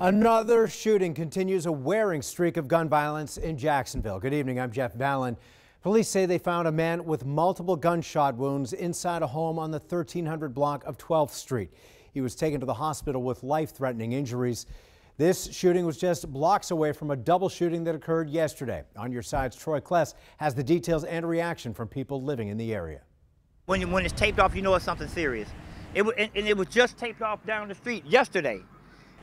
Another shooting continues a wearing streak of gun violence in Jacksonville. Good evening, I'm Jeff Ballin. Police say they found a man with multiple gunshot wounds inside a home on the 1300 block of 12th Street. He was taken to the hospital with life-threatening injuries. This shooting was just blocks away from a double shooting that occurred yesterday. On your side's Troy Kless has the details and reaction from people living in the area. When it's taped off, you know it's something serious. It was just taped off down the street yesterday.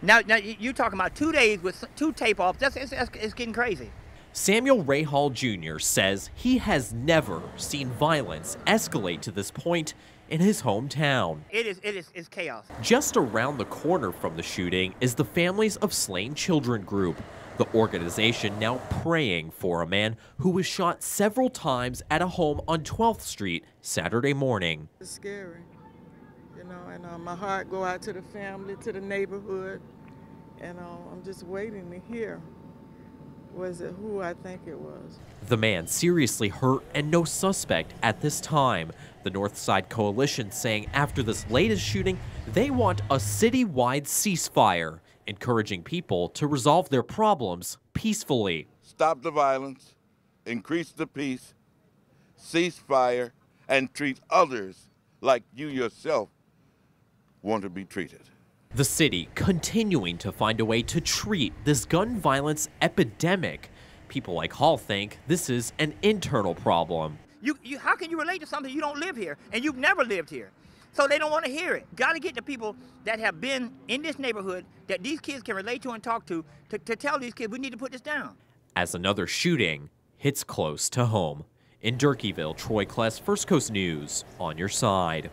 Now you're talking about 2 days with 2 tape offs. It's getting crazy. Samuel Ray Hall Jr. says he has never seen violence escalate to this point in his hometown. It's chaos. Just around the corner from the shooting is the Families of Slain Children group, the organization now praying for a man who was shot several times at a home on 12th Street Saturday morning. It's scary, you know, and my heart go out to the family, to the neighborhood, and I'm just waiting to hear. Was it who I think it was? The man seriously hurt and no suspect at this time. The Northside Coalition saying after this latest shooting, they want a citywide ceasefire, encouraging people to resolve their problems peacefully. Stop the violence, increase the peace, cease fire, and treat others like you yourself want to be treated. The city continuing to find a way to treat this gun violence epidemic. People like Hall think this is an internal problem. How can you relate to something you don't live here and you've never lived here? So they don't want to hear it. Got to get the people that have been in this neighborhood that these kids can relate to and talk to tell these kids we need to put this down. As another shooting hits close to home. In Durkeeville, Troy Kless, First Coast News, on your side.